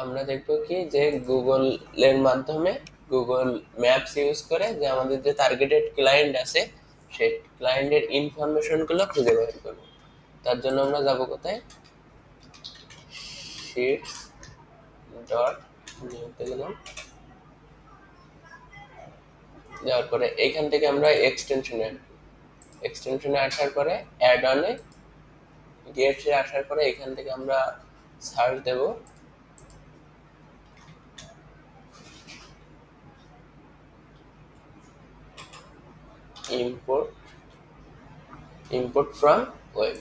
আমরা দেখবো কি যে গুগলের মাধ্যমে গুগল ম্যাপস ইউজ করে যে আমাদের যে টার্গেটেড ক্লায়েন্ট আছে সেই ক্লায়েন্টের ইনফরমেশনগুলো খুঁজে বের করবো। তার জন্য আমরা যাব কোথায়, শিটস ডট নিউতে গেলাম, যাওয়ার পরে এইখান থেকে আমরা এক্সটেনশনে আসার পরে অ্যাড অনে গেটসে আসার পরে এখান থেকে আমরা সার্চ দেব ইম্পোর্ট ফ্রম ওয়েব।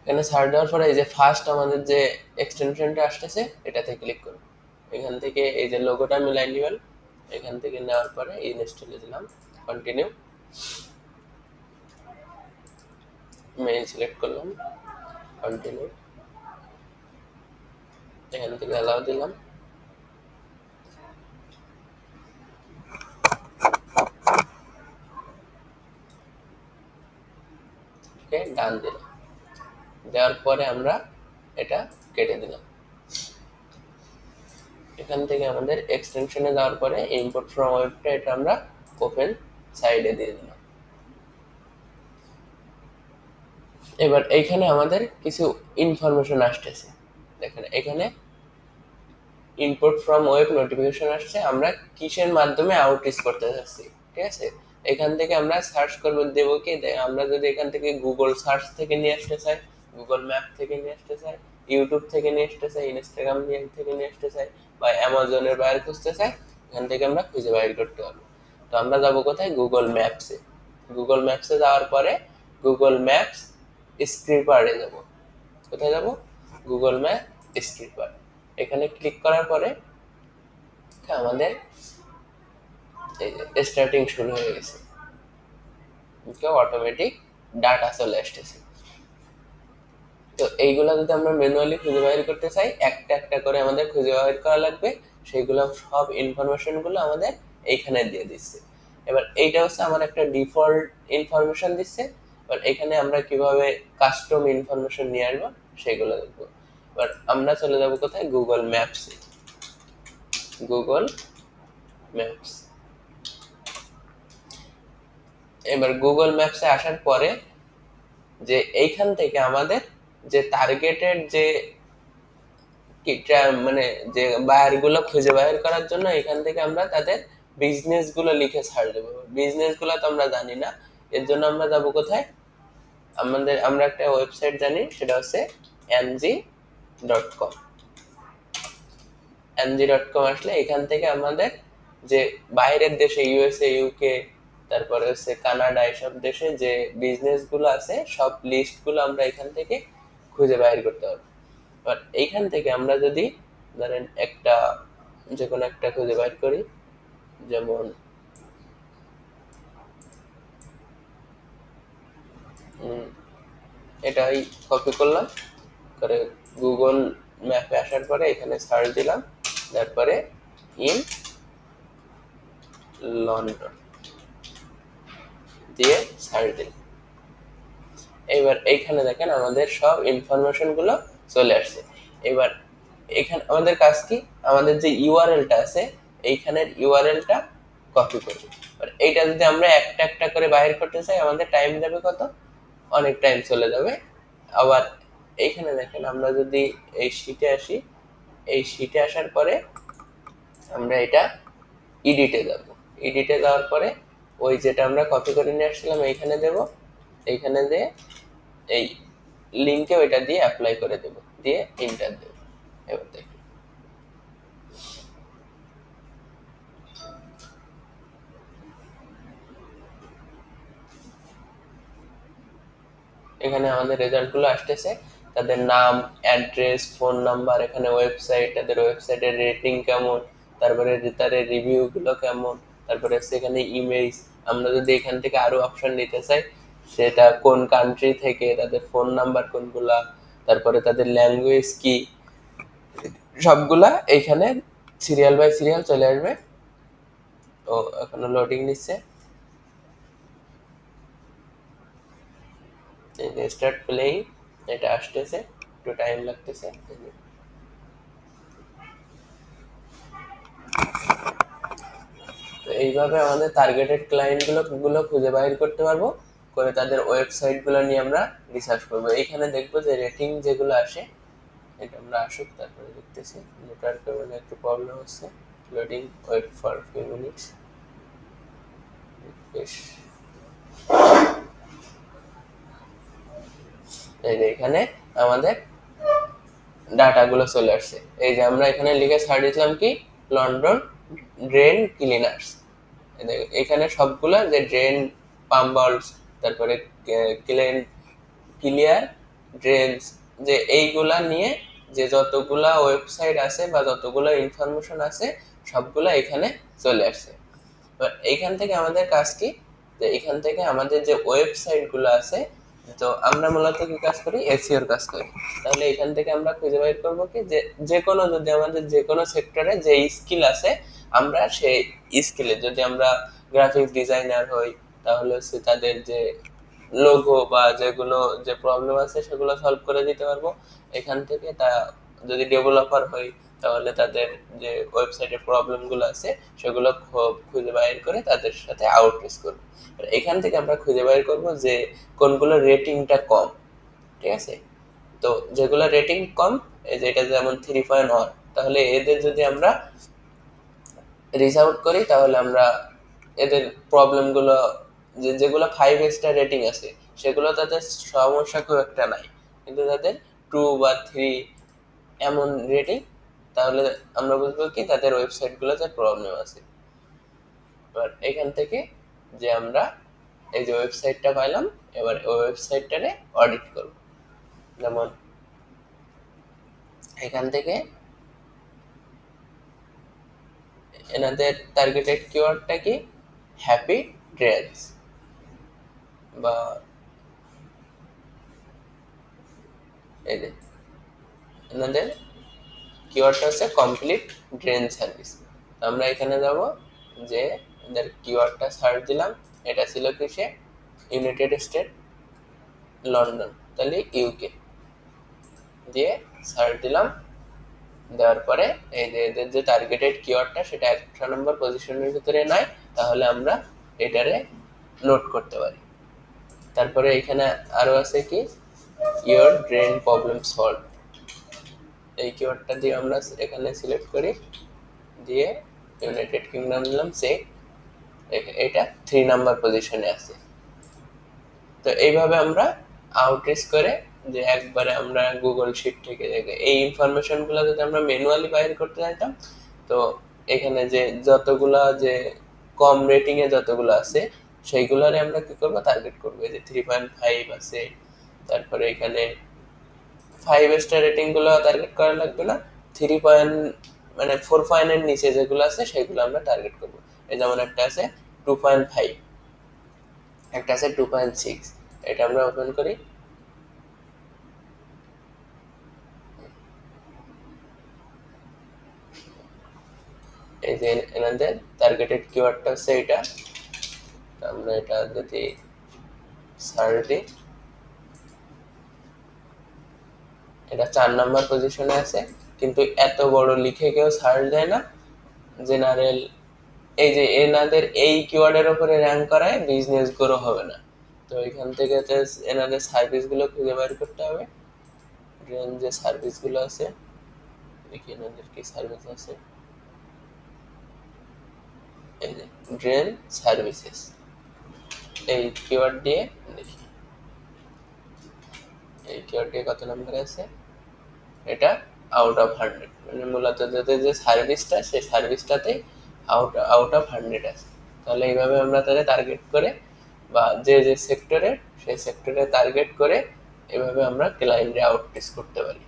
এখানে সার্চ দেওয়ার পরে এই যে ফার্স্ট আমাদের যে এক্সটেনশনটা আসতেছে এটাতে ক্লিক করব। এখান থেকে এই যে লোগোটা মিলাই নিবেন, এখান থেকে নেওয়ার পরে ইনস্টলে দিলাম, কন্টিনিউ, মেইল সিলেক্ট করলাম, কন্টিনিউ, এখান থেকে অ্যালাউ দিলাম, ওকে ডান দিলাম। দেওয়ার পরে আমরা এটা কেটে দিলাম। এখান থেকে আমাদের এক্সটেনশনে যাওয়ার পরে ইম্পোর্ট ফ্রম ওয়েবটা এটা আমরা ওপেন সাইডে দিয়ে দিলাম। এবার এইখানে আমাদের কিছু ইনফরমেশন আসতেছে, দেখেন এখানে ইম্পোর্ট ফ্রম ওয়েব নোটিফিকেশন আসছে, আমরা কিসের মাধ্যমে আউটরিচ করতে যাচ্ছি, ঠিক আছে। এখান থেকে আমরা সার্চ করবো, দেবো কি আমরা যদি এখান থেকে গুগল সার্চ থেকে নিয়ে আসতে চাই, গুগল ম্যাপ থেকে নিয়ে আসতে চাই, ইউটিউব থেকে নিয়ে আসতে চাই, ইনস্টাগ্রাম থেকে নিয়ে আসতে চাই, বা অ্যামাজনের বাইরে খুঁজতে চাই, এখান থেকে আমরা খুঁজে বাইর করতে পারবো। তো আমরা যাবো কোথায়, গুগল ম্যাপসে। গুগল ম্যাপসে যাওয়ার পরে গুগল ম্যাপস স্ক্রিপারে যাব। কোথায় যাব, গুগল ম্যাপ স্ক্রিপার। এখানে ক্লিক করার পরে আমাদের এই যে স্টার্টিং শুরু হয়ে গেছে, অটোমেটিক ডাটা চলে আসতেছে। তো এইগুলা যদি আমরা ম্যানুয়ালি খুঁজে বের করতে চাই, একটা একটা করে আমাদের খুঁজে বের করা লাগবে, সেইগুলো সব ইনফরমেশন গুলো আমাদের এইখানে দিয়ে দিচ্ছে। এবার এইটা হচ্ছে আমার একটা ডিফল্ট ইনফরমেশন দিচ্ছে। এবার এখানে আমরা কিভাবে কাস্টম ইনফরমেশন নিয়ে আসবো সেগুলো দেখবো। এবার আমরা চলে যাব কোথায়, গুগল ম্যাপসে। গুগল ম্যাপস, এবার গুগল ম্যাপসে আসার পরে যে এইখান থেকে আমাদের যে টার্গেটেড যে মানে যে বায়ার গুলো খুঁজে বের করার জন্য এখান থেকে আমরা তাদের বিজনেস গুলো লিখে ছাড় দেবো। বিজনেস গুলো তো আমরা জানি না, এর জন্য আমরা যাব কোথায়, আমরা একটা ওয়েবসাইট জানি, সেটা হচ্ছে ng.com। ng.com আসলে এখান থেকে আমাদের যে বাইরের দেশে ইউএসএ, ইউকে, তারপরে হচ্ছে কানাডা, এসব দেশে যে বিজনেস গুলো আছে সব লিস্ট গুলো আমরা এখান থেকে খুঁজে বাইর করতে পারবো। এবার এইখান থেকে আমরা যদি ধরেন একটা যে কোনো একটা খুঁজে বাইর করি, যেমন এটাই কপি করলাম, করে গুগল ম্যাপে আসার পরে এখানে সার্চ দিলাম, তারপরে ইন লন্ডন দিয়ে সার্চ দিলাম। এবার এইখানে দেখেন আমাদের সব ইনফরমেশন গুলো চলে আসছে। এবার এখানে আমাদের কাজ কি, আমাদের যে ইউআরএলটা আছে এইখানের ইউআরএলটা কপি করব। এবার এইটা যদি আমরা একটা একটা করে বাইর করতে চাই আমাদের টাইম যাবে কত, অনেক টাইম চলে যাবে। আবার এইখানে দেখেন আমরা যদি এই শীটে আসি, এই শীটে আসার পরে আমরা এটা এডিটে যাব। এডিটে যাওয়ার পরে ওই যেটা আমরা কপি করে নিয়ে আসছিলাম এইখানে দেব, এইখানে দিয়ে এই লিঙ্কে ওইটা দিয়ে অ্যাপ্লাই করে দেব, দিয়ে ইন্টার দেব। এবার দেখুন এখানে আমাদের রেজাল্ট গুলো আসতেছে, তাদের নাম, অ্যাড্রেস, ফোন নাম্বার, এখানে ওয়েবসাইট, তাদের ওয়েবসাইটের রেটিং কেমন, তারপরে তাদের রিভিউ গুলো কেমন, তারপরে সেখানে ইমেজ। আমরা যদি এখান থেকে আরো অপশন নিতে চাই, সেটা কোন কান্ট্রি থেকে, তাদের ফোন নাম্বার কোনগুলা, তারপরে তাদের ল্যাঙ্গুয়েজ কি, সবগুলা এইখানে সিরিয়াল বাই সিরিয়াল চলে আসবে। তো এখনো লোডিং নিচ্ছে, স্টার্ট প্লেইং, এটা আসতেছে, একটু টাইম লাগতেছে। তো এইভাবে আমাদের টার্গেটেড ক্লায়েন্টগুলো খুঁজে বাইর করতে পারবো, করে তাদের ওয়েবসাইটগুলো নিয়ে আমরা রিসার্চ করবো। এইখানে দেখবো যে রেটিং যেগুলো আসে, এটা আমরা আসুক তারপরে দেখতেছি। নেটওয়ার্কের মানে একটু প্রবলেম হচ্ছে, loading, wait for few minutes. বেশ, এই যে এখানে আমাদের ডাটাগুলো চলে আসছে। এই যে আমরা এখানে লিখে ছাড় দিলাম কি, লন্ডন ড্রেন ক্লিনার্স। এখানে সবগুলো যে ড্রেন, পাম্বালস, তারপরে ক্লিয়ার ড্রেনস, যে এইগুলা নিয়ে যে যতগুলা ওয়েবসাইট আছে বা যতগুলো ইনফরমেশন আছে সবগুলা এখানে চলে আসছে। এবার এইখান থেকে আমাদের কাজ কি, যে এখান থেকে আমাদের যে ওয়েবসাইটগুলো আছে, তো আমরা মূলত কি কাজ করি, এসইওর কাজ করি। তাহলে এখান থেকে আমরা খুঁজে বের করবো কি, যে যে কোনো, যদি আমাদের যে কোনো সেক্টরে যে স্কিল আছে, আমরা সেই স্কিলে, যদি আমরা গ্রাফিক্স ডিজাইনার হই তাহলে হচ্ছে তাদের যে লোগো বা যেগুলো যে প্রবলেম আছে সেগুলো সলভ করে দিতে পারবো এখান থেকে। তা যদি ডেভেলপার হই তাহলে তাদের যে ওয়েবসাইটের প্রবলেমগুলো আছে সেগুলো খুঁজে বাইর করে তাদের সাথে আউটরিচ করবো। এখান থেকে আমরা খুঁজে বাইর করব যে কোনগুলো রেটিংটা কম, ঠিক আছে। তো যেগুলো রেটিং কম, এই যে এটা যেমন 3.1, তাহলে এদের যদি আমরা রিচ আউট করি তাহলে আমরা এদের প্রবলেমগুলো, যেগুলো 5 স্টার রেটিং আছে সেগুলো তাদের সমস্যা খুব একটা নাই, কিন্তু তাদের 2 বা 3 এমন রেটিং, তাহলে আমরা বুঝবো কি তাদের ওয়েবসাইটগুলোতে প্রবলেম আছে। এবার এখান থেকে যে আমরা এই যে ওয়েবসাইটটা পাইলাম, এবার ওই ওয়েবসাইটটারে অডিট করব। যেমন এখান থেকে এনাদের টার্গেটেড কিওয়ার্ডটা কি, হ্যাপি ড্রেনস, বা এই যে এনাদের কিওয়ার্ডটা হচ্ছে কমপ্লিট ড্রেন সার্ভিস। আমরা এখানে যাব, যে এদের কিওয়ার্ডটা সার্চ দিলাম, এটা ছিল কিসে, ইউনাইটেড স্টেট, লন্ডন, তাহলে ইউকে দিয়ে সার্চ দিলাম। দেওয়ার পরে এই যে এদের যে টার্গেটেড কিওয়ার্ডটা সেটা 1 নম্বর পজিশনের ভিতরে নাই, তাহলে আমরা এটারে নোট করতে পারি। তারপরে এখানে আরো আছে কি, ইওর ড্রেন প্রবলেম সলভ, এই কিওয়ার্ডটা দিয়ে আমরা এখানে সিলেক্ট করি, দিয়ে ইউনাইটেড কিংডম দিলাম, চেক, এটা 3 নম্বর পজিশনে আছে। তো এইভাবে আমরা আউটরিচ করে, যে একবারে আমরা গুগল শিট থেকে এই ইনফরমেশনগুলো যদি আমরা ম্যানুয়ালি বাইর করতে চাইতাম, তো এখানে যে যতগুলা যে কম রেটিং এ যতগুলো আছে সেইগুলোরে আমরা কি করব, টার্গেট করবো। এই যে 3.5 আছে, তারপরে এখানে 5 স্টার রেটিং গুলো টার্গেট করা লাগবে না, 3 মানে 4 এর নিচে যেগুলো আছে সেগুলো আমরা টার্গেট করবো। এই যেমন একটা আছে 2.5, একটা আছে 2.6, এটা আমরা ওপেন করি। এই যে এনাদের টার্গেটেড কিওয়ার্ডটা হচ্ছে এটা, আমরা এটা যদি সার্চ দিই, এটা 4 নম্বর পজিশনে আছে, কিন্তু এত বড় লিখে কেউ সার্চ দেয় না। জেনারেল, এই যে এনাদের এই কিওয়ার্ডের উপরে র্যাঙ্ক করায় বিজনেস গ্রো হবে না। তো এখান থেকে এনাদের সার্ভিসগুলো খুঁজে বের করতে হবে। ড্রেন যে সার্ভিসগুলো আছে, দেখি এনাদের কি সার্ভিস আছে, এই যে ড্রেন সার্ভিসেস, এই কিওয়ার্ড দিয়ে দেখি এই কিওয়ার্ড দিয়ে কত নম্বরে আছে, এটা আউট অফ 100, মানে মূলত যাদের যে সার্ভিসটা সেই সার্ভিসটাতে আউট অফ 100 আছে। তাহলে এইভাবে আমরা তাদের টার্গেট করে, বা যে যে সেক্টরে সেই সেক্টরে টার্গেট করে এভাবে আমরা ক্লায়েন্টে আউটরিচ করতে পারি।